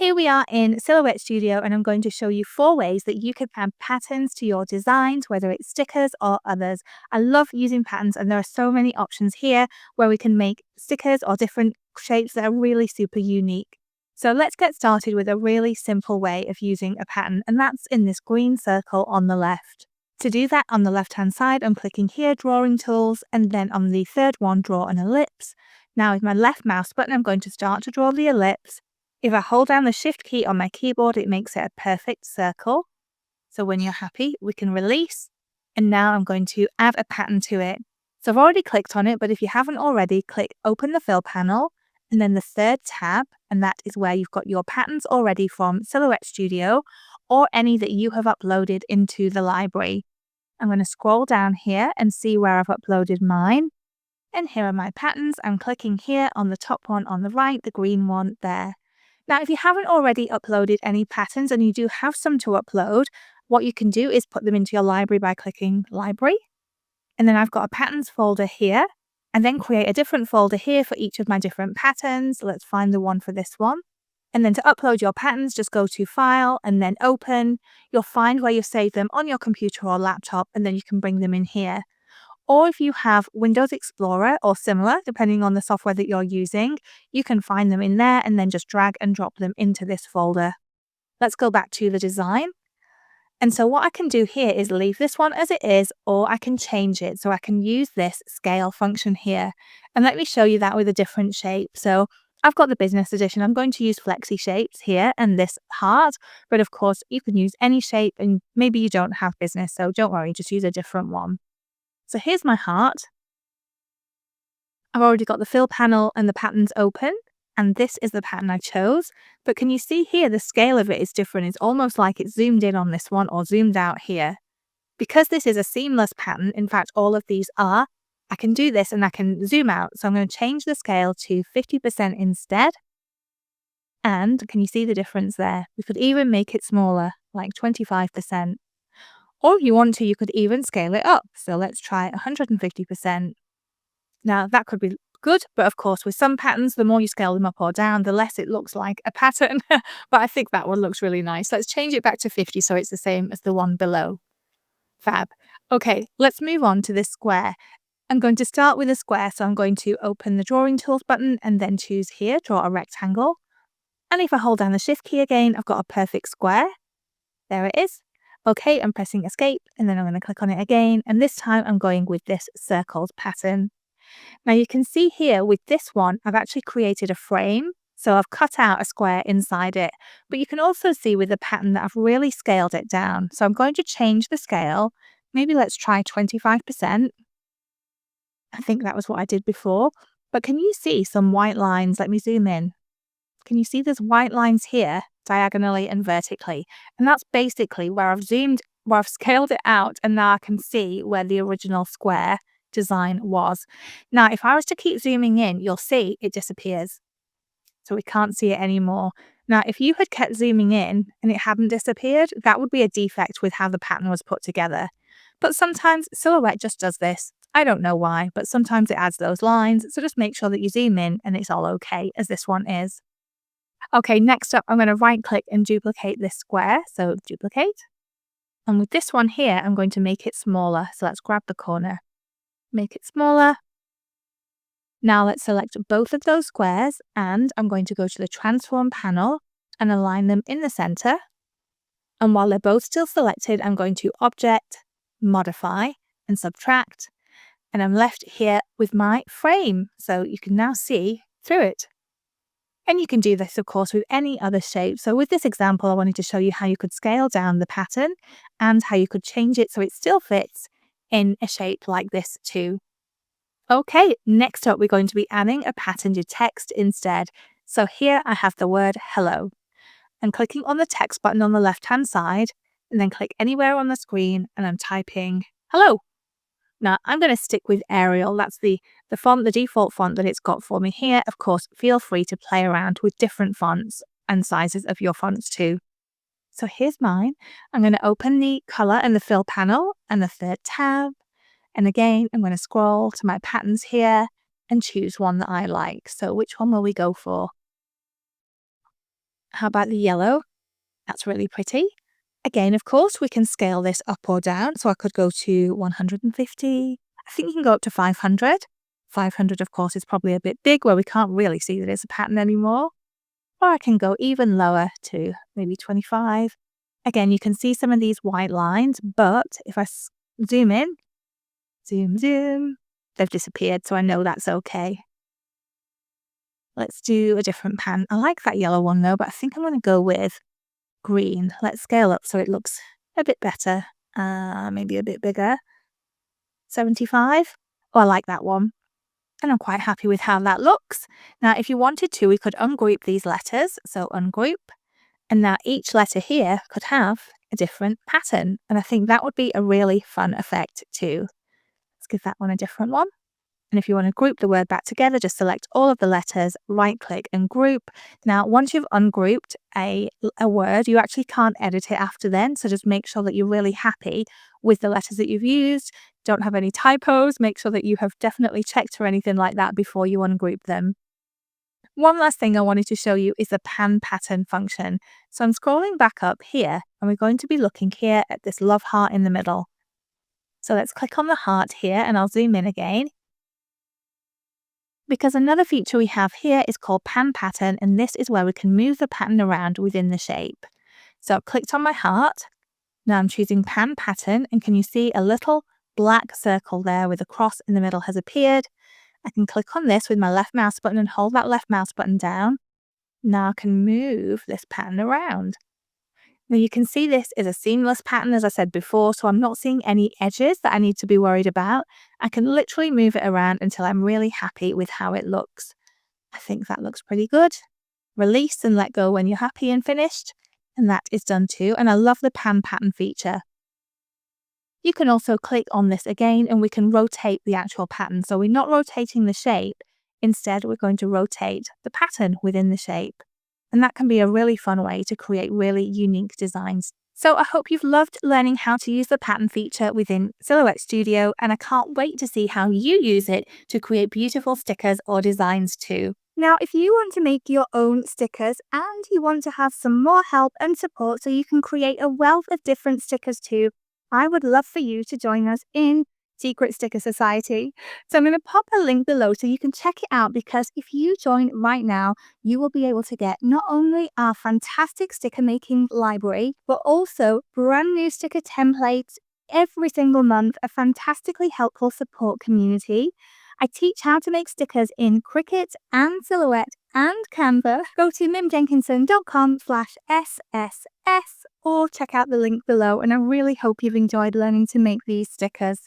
Here we are in Silhouette Studio, and I'm going to show you 4 ways that you can add patterns to your designs, whether it's stickers or others. I love using patterns, and there are so many options here where we can make stickers or different shapes that are really super unique. So let's get started with a really simple way of using a pattern, and that's in this green circle on the left. To do that, on the left-hand side, I'm clicking here, Drawing Tools, and then on the third one, Draw an Ellipse. Now with my left mouse button, I'm going to start to draw the ellipse. If I hold down the Shift key on my keyboard, it makes it a perfect circle. So when you're happy, we can release. And now I'm going to add a pattern to it. So I've already clicked on it, but if you haven't already, click Open the Fill panel, and then the third tab, and that is where you've got your patterns already from Silhouette Studio, or any that you have uploaded into the library. I'm going to scroll down here and see where I've uploaded mine. And here are my patterns. I'm clicking here on the top one on the right, the green one there. Now, if you haven't already uploaded any patterns and you do have some to upload, what you can do is put them into your library by clicking Library. And then I've got a patterns folder here, and then create a different folder here for each of my different patterns. Let's find the one for this one. And then to upload your patterns, just go to File and then Open. You'll find where you save them on your computer or laptop, and then you can bring them in here. Or if you have Windows Explorer or similar, depending on the software that you're using, you can find them in there and then just drag and drop them into this folder. Let's go back to the design. And so what I can do here is leave this one as it is, or I can change it. So I can use this scale function here. And let me show you that with a different shape. So I've got the business edition. I'm going to use flexi shapes here and this heart. But of course, you can use any shape, and maybe you don't have business. So don't worry, just use a different one. So here's my heart. I've already got the fill panel and the patterns open, and this is the pattern I chose. But can you see here the scale of it is different? It's almost like it's zoomed in on this one or zoomed out here. Because this is a seamless pattern, in fact all of these are, I can do this and I can zoom out. So I'm going to change the scale to 50% instead. And can you see the difference there? We could even make it smaller, like 25%. Or if you want to, you could even scale it up. So let's try 150%. Now that could be good, but of course with some patterns, the more you scale them up or down, the less it looks like a pattern. But I think that one looks really nice. Let's change it back to 50 so it's the same as the one below. Fab. Okay, let's move on to this square. I'm going to start with a square, so I'm going to open the Drawing Tools button and then choose here, Draw a Rectangle. And if I hold down the Shift key again, I've got a perfect square. There it is. Okay, I'm pressing Escape, and then I'm going to click on it again, and this time I'm going with this circled pattern. Now you can see here with this one, I've actually created a frame. So I've cut out a square inside it, but you can also see with the pattern that I've really scaled it down. So I'm going to change the scale. Maybe let's try 25%. I think that was what I did before. But can you see some white lines? Let me zoom in. Can you see there's white lines here, diagonally and vertically? And that's basically where I've scaled it out, and now I can see where the original square design was. Now, if I was to keep zooming in, you'll see it disappears. So we can't see it anymore. Now, if you had kept zooming in and it hadn't disappeared, that would be a defect with how the pattern was put together. But sometimes Silhouette just does this. I don't know why, but sometimes it adds those lines. So just make sure that you zoom in and it's all okay, as this one is. Okay, next up, I'm going to right click and duplicate this square. So duplicate. And with this one here, I'm going to make it smaller. So let's grab the corner. Make it smaller. Now let's select both of those squares, and I'm going to go to the Transform panel and align them in the center. And while they're both still selected, I'm going to Object, Modify, and Subtract. And I'm left here with my frame, so you can now see through it. And you can do this, of course, with any other shape. So with this example, I wanted to show you how you could scale down the pattern and how you could change it so it still fits in a shape like this too. Okay, next up, we're going to be adding a pattern to text instead. So here I have the word hello. I'm clicking on the text button on the left-hand side, and then click anywhere on the screen, and I'm typing hello. Now I'm going to stick with Arial. That's the font, the default font that it's got for me here. Of course, feel free to play around with different fonts and sizes of your fonts too. So here's mine. I'm going to open the color and the fill panel and the third tab. And again, I'm going to scroll to my patterns here and choose one that I like. So which one will we go for? How about the yellow? That's really pretty. Again, of course, we can scale this up or down. So I could go to 150. I think you can go up to 500. 500, of course, is probably a bit big where we can't really see that it's a pattern anymore. Or I can go even lower to maybe 25. Again, you can see some of these white lines, but if I zoom in, zoom, they've disappeared. So I know that's okay. Let's do a different pattern. I like that yellow one though, but I think I'm going to go with green. Let's scale up so it looks a bit better. Maybe a bit bigger. 75. Oh, I like that one. And I'm quite happy with how that looks. Now, if you wanted to, we could ungroup these letters. So ungroup. And now each letter here could have a different pattern. And I think that would be a really fun effect too. Let's give that one a different one. And if you want to group the word back together, just select all of the letters, right click and group. Now, once you've ungrouped a word, you actually can't edit it after then. So just make sure that you're really happy with the letters that you've used. Don't have any typos. Make sure that you have definitely checked or anything like that before you ungroup them. One last thing I wanted to show you is the pan pattern function. So I'm scrolling back up here and we're going to be looking here at this love heart in the middle. So let's click on the heart here and I'll zoom in again. Because another feature we have here is called pan pattern, and this is where we can move the pattern around within the shape. So I've clicked on my heart. Now I'm choosing pan pattern, and can you see a little black circle there with a cross in the middle has appeared? I can click on this with my left mouse button and hold that left mouse button down. Now I can move this pattern around. Now you can see this is a seamless pattern, as I said before, so I'm not seeing any edges that I need to be worried about. I can literally move it around until I'm really happy with how it looks. I think that looks pretty good. Release and let go when you're happy and finished. And that is done too. And I love the pan pattern feature. You can also click on this again and we can rotate the actual pattern. So we're not rotating the shape. Instead, we're going to rotate the pattern within the shape. And that can be a really fun way to create really unique designs. So I hope you've loved learning how to use the pattern feature within Silhouette Studio, and I can't wait to see how you use it to create beautiful stickers or designs too. Now, if you want to make your own stickers and you want to have some more help and support so you can create a wealth of different stickers too, I would love for you to join us in Secret Sticker Society. So I'm going to pop a link below so you can check it out, because if you join right now, you will be able to get not only our fantastic sticker making library, but also brand new sticker templates every single month, a fantastically helpful support community. I teach how to make stickers in Cricut and Silhouette and Canva. Go to mimjenkinson.com/SSS or check out the link below, and I really hope you've enjoyed learning to make these stickers.